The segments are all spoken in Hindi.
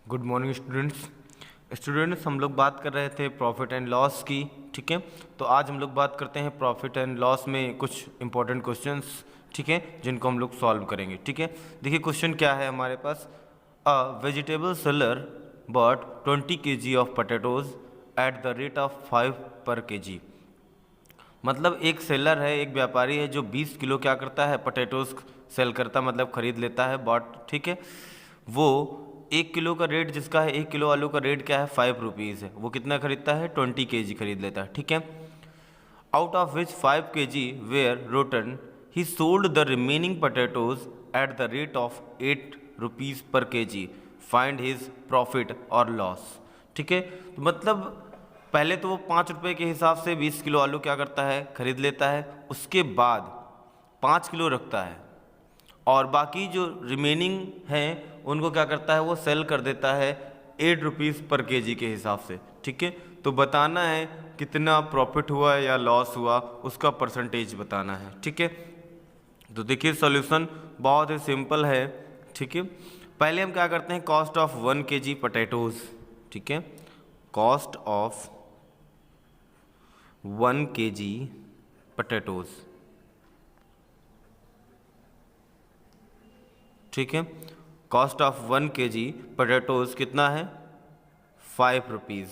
गुड मॉर्निंग स्टूडेंट्स हम लोग बात कर रहे थे प्रॉफिट एंड लॉस की। ठीक है, तो आज हम लोग बात करते हैं प्रॉफिट एंड लॉस में कुछ इंपॉर्टेंट क्वेश्चंस, ठीक है, जिनको हम लोग सॉल्व करेंगे। ठीक है, देखिए क्वेश्चन क्या है हमारे पास। A vegetable seller bought 20 kg of potatoes at the rate of 5 per kg। मतलब एक सेलर है, एक व्यापारी है जो 20 किलो क्या करता है, पोटैटोज सेल करता, मतलब खरीद लेता है बॉट। ठीक है, वो 1 किलो का रेट जिसका है, 1 किलो आलू का रेट क्या है, 5 रुपीज़ है। वो कितना खरीदता है, 20 kg खरीद लेता है। ठीक है, out of which 5 kg were rotten, he sold the remaining potatoes at the rate of 8 rupees per kg। Find his profit और लॉस। ठीक है, तो मतलब पहले तो वो 5 रुपये के हिसाब से 20 किलो आलू क्या करता है, खरीद लेता है। उसके बाद 5 किलो रखता है और बाकी जो रिमेनिंग हैं उनको क्या करता है, वो सेल कर देता है 8 रुपीज़ पर kg के हिसाब से। ठीक है, तो बताना है कितना प्रॉफिट हुआ या लॉस हुआ, उसका परसेंटेज बताना है। ठीक है, तो देखिए सॉल्यूशन बहुत ही सिंपल है। ठीक है, पहले हम क्या करते हैं, कॉस्ट ऑफ 1 kg पोटैटोज। ठीक है, कॉस्ट ऑफ 1 kg पोटैटोज। ठीक है, कॉस्ट ऑफ 1 kg पोटैटोज कितना है, 5 रुपीज़।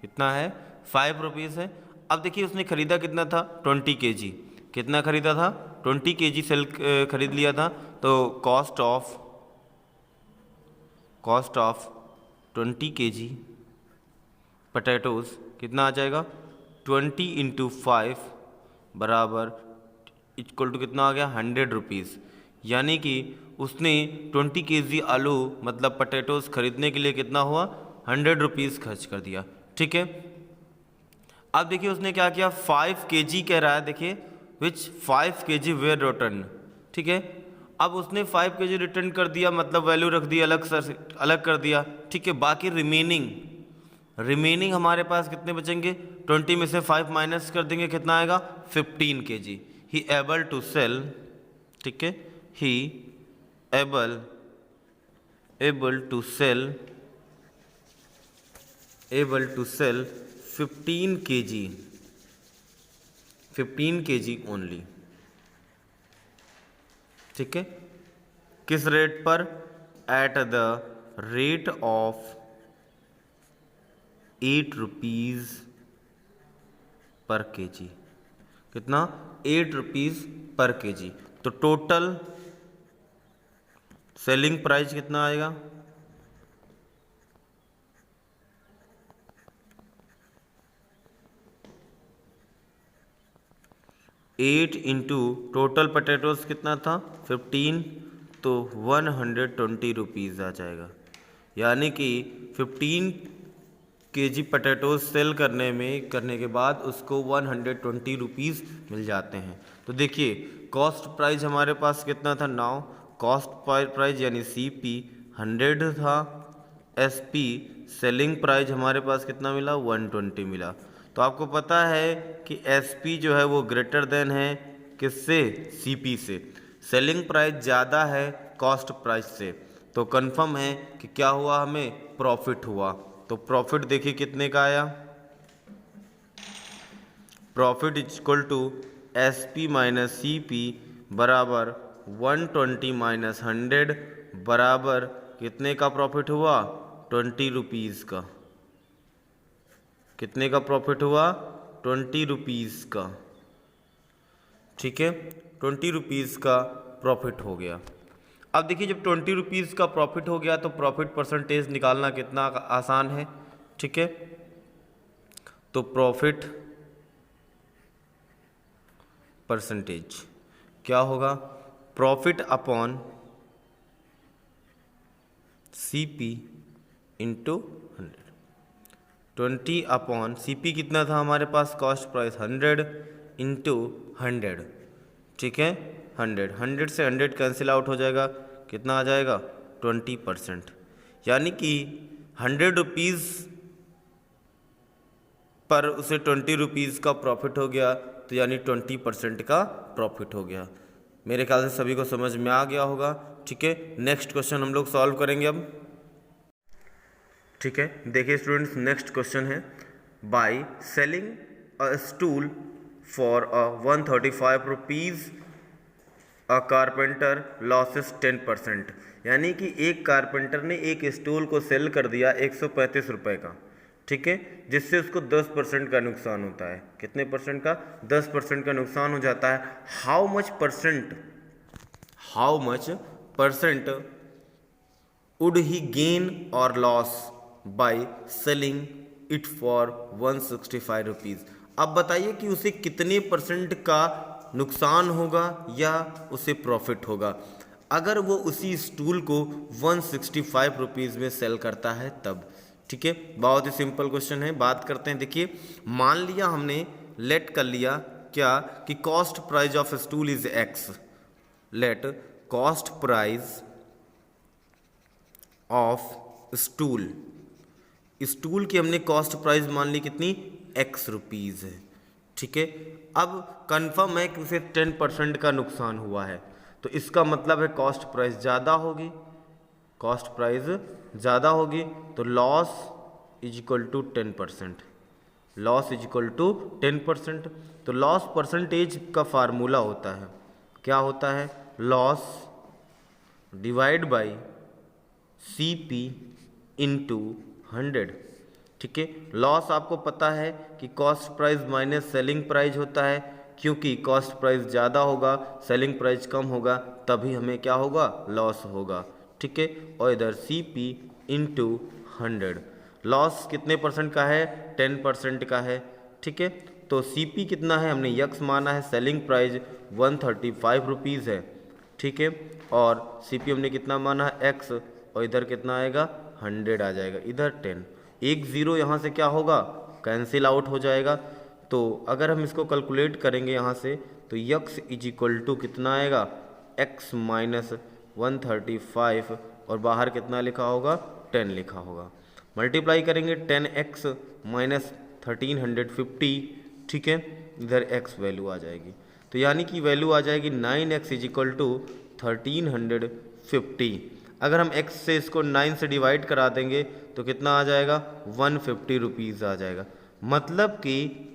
कितना है, 5 रुपीज़ है। अब देखिए उसने खरीदा कितना था, 20 kg। कितना खरीदा था, 20 kg सेल खरीद लिया था। तो कॉस्ट ऑफ 20 kg पोटैटोज कितना आ जाएगा, 20 इंटू 5 बराबर इक्वल टू कितना आ गया, 100 रुपीज़। यानी कि उसने 20 kg आलू मतलब पोटैटोज खरीदने के लिए कितना हुआ, 100 रुपीज़ खर्च कर दिया। ठीक है, अब देखिए उसने क्या किया, 5 kg कह रहा है, देखिए विच 5 kg वेयर रिटर्न। ठीक है, अब उसने 5 kg रिटर्न कर दिया, मतलब वैल्यू रख दी अलग कर दिया। ठीक है, बाकी रिमेनिंग हमारे पास कितने बचेंगे, 20 में से 5 माइनस कर देंगे, कितना आएगा, 15 kg। He able to sell, ठीक है, he able to sell 15 kg only. ठीक है, किस रेट पर, at the rate of 8 rupees per kg। कितना, 8 रुपीज़ पर kg। तो टोटल सेलिंग प्राइस कितना आएगा, 8 इंटू टोटल पोटैटोज कितना था, 15, तो 120 रुपीज़ आ जाएगा। यानी कि 15 kg पोटैटोज सेल करने के बाद उसको 120 रुपीज़ मिल जाते हैं। तो देखिए कॉस्ट प्राइस हमारे पास कितना था, नाउ कॉस्ट प्राइस यानी CP 100 था, SP सेलिंग प्राइस हमारे पास कितना मिला, 120 मिला। तो आपको पता है कि SP जो है वो ग्रेटर देन है किससे, CP से। सेलिंग प्राइस ज़्यादा है कॉस्ट प्राइस से, तो कंफर्म है कि क्या हुआ, हमें प्रॉफिट हुआ। तो प्रॉफिट देखिए कितने का आया, profit equal to SP minus CP बराबर 120 माइनस 100 बराबर कितने का प्रॉफिट हुआ, 20 रुपीज़ का। कितने का प्रॉफिट हुआ, 20 रुपीज़ का। ठीक है, 20 रुपीज़ का प्रॉफिट हो गया। अब देखिए जब 20 रुपीज़ का प्रॉफिट हो गया तो प्रॉफिट परसेंटेज निकालना कितना आसान है। ठीक है, तो प्रॉफिट परसेंटेज क्या होगा, profit upon CP into 100। 20 upon CP कितना था हमारे पास, कॉस्ट प्राइस 100 इंटू 100। ठीक है, 100 से 100 कैंसिल आउट हो जाएगा, कितना आ जाएगा, 20%। यानी कि 100 रुपीज़ पर उसे 20 रुपीज़ का प्रॉफिट हो गया, तो यानी 20% का प्रॉफिट हो गया। मेरे ख्याल से सभी को समझ में आ गया होगा। ठीक है, नेक्स्ट क्वेश्चन हम लोग सॉल्व करेंगे अब। ठीक है, देखिए स्टूडेंट्स, नेक्स्ट क्वेश्चन है, by selling a stool for 135 rupees a carpenter losses 10%। यानी कि एक कारपेंटर ने एक स्टूल को सेल कर दिया 135 रुपये का, ठीक है, जिससे उसको 10% का नुकसान होता है। कितने परसेंट का? 10% का नुकसान हो जाता है। How much percent would he gain और loss by selling it for 165 rupees. अब बताइए कि उसे कितने परसेंट का नुकसान होगा या उसे प्रॉफिट होगा अगर वो उसी स्टूल को 165 रुपीज़ में सेल करता है तब। ठीक है, बहुत ही सिंपल क्वेश्चन है। बात करते हैं, देखिए मान लिया हमने लेट कर लिया क्या कि cost price of stool is x. Let cost price of stool की हमने कॉस्ट प्राइस मान ली कितनी, एक्स रुपीज़ है। ठीक है, अब कंफर्म है कि उसे 10% का नुकसान हुआ है, तो इसका मतलब है कॉस्ट प्राइस ज़्यादा होगी। कॉस्ट प्राइस ज़्यादा होगी तो loss is equal to 10%। Loss is equal to 10%। तो लॉस परसेंटेज का फार्मूला होता है, क्या होता है, loss divide by CP into 100। ठीक है, लॉस आपको पता है कि cost price minus selling price होता है, क्योंकि कॉस्ट प्राइस ज़्यादा होगा, सेलिंग प्राइस कम होगा, तभी हमें क्या होगा, लॉस होगा। ठीक है, और इधर CP इंटू 100। लॉस कितने परसेंट का है, 10% का है। ठीक है, तो CP कितना है, हमने यक्स माना है, सेलिंग प्राइस 135 रुपीज़ है। ठीक है, और CP हमने कितना माना है, एक्स, और इधर कितना आएगा, 100 आ जाएगा, इधर 10। एक ज़ीरो यहाँ से क्या होगा, कैंसिल आउट हो जाएगा। तो अगर हम इसको कैलकुलेट करेंगे यहाँ से, तो यक्स इज इक्वल टू कितना आएगा, एक्स माइनस 135, और बाहर कितना लिखा होगा, 10 लिखा होगा। मल्टीप्लाई करेंगे 10x माइनस 1350। ठीक है, इधर x वैल्यू आ जाएगी, तो यानी कि वैल्यू आ जाएगी 9x इज इक्वल टू 1350। अगर हम x से इसको 9 से डिवाइड करा देंगे तो कितना आ जाएगा, 150 रुपीज़ आ जाएगा। मतलब कि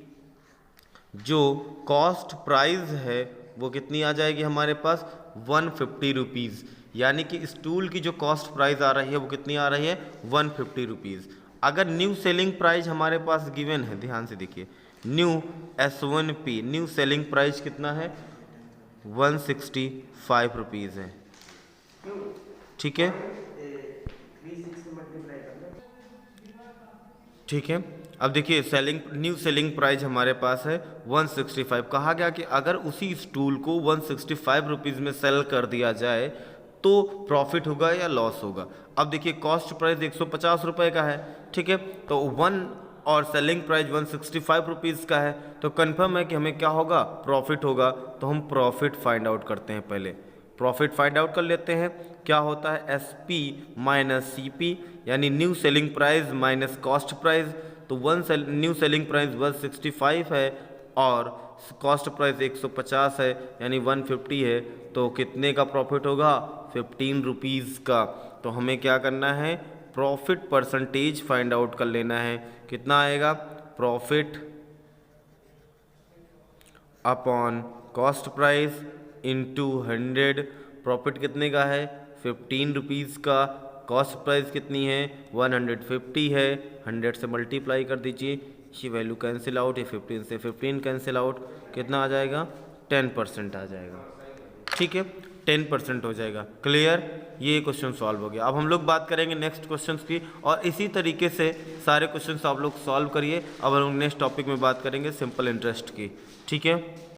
जो कॉस्ट प्राइस है वो कितनी आ जाएगी हमारे पास, 150 रुपीज़। यानी कि स्टूल की जो कॉस्ट प्राइस आ रही है वो कितनी आ रही है, 150 रुपीज़। अगर न्यू सेलिंग प्राइस हमारे पास गिवन है, ध्यान से देखिए, new S1P new selling price कितना है, 165 रुपीज़ है। ठीक है, ठीक है, अब देखिए न्यू सेलिंग प्राइस हमारे पास है 165। कहा गया कि अगर उसी स्टूल को 165 रुपीज़ में सेल कर दिया जाए तो प्रॉफिट होगा या लॉस होगा। अब देखिए कॉस्ट प्राइस 150 रुपये का है, ठीक है, तो 1 और सेलिंग प्राइस 165 रुपीज़ का है, तो कंफर्म है कि हमें क्या होगा, प्रॉफिट होगा। तो हम प्रॉफिट फाइंड आउट करते हैं, पहले प्रॉफिट फाइंड आउट कर लेते हैं। क्या होता है, SP माइनस CP, यानी new selling price minus cost price. तो न्यू सेलिंग प्राइस 165 है और कॉस्ट प्राइस 150 है, यानी 150 है, तो कितने का प्रॉफिट होगा, 15 रुपीज़ का। तो हमें क्या करना है, प्रॉफिट परसेंटेज फाइंड आउट कर लेना है। कितना आएगा, profit upon cost price into 100। Profit कितने का है, 15 रुपीज़ का। कॉस्ट प्राइस कितनी है, 150 है, 100 से मल्टीप्लाई कर दीजिए, ये वैल्यू कैंसिल आउट, ये 15 से 15 कैंसिल आउट, कितना आ जाएगा, 10% आ जाएगा। ठीक है, 10% हो जाएगा। क्लियर, ये क्वेश्चन सॉल्व हो गया। अब हम लोग बात करेंगे नेक्स्ट क्वेश्चंस की, और इसी तरीके से सारे क्वेश्चंस आप लोग सॉल्व करिए। अब हम लोग नेक्स्ट टॉपिक में बात करेंगे सिंपल इंटरेस्ट की। ठीक है।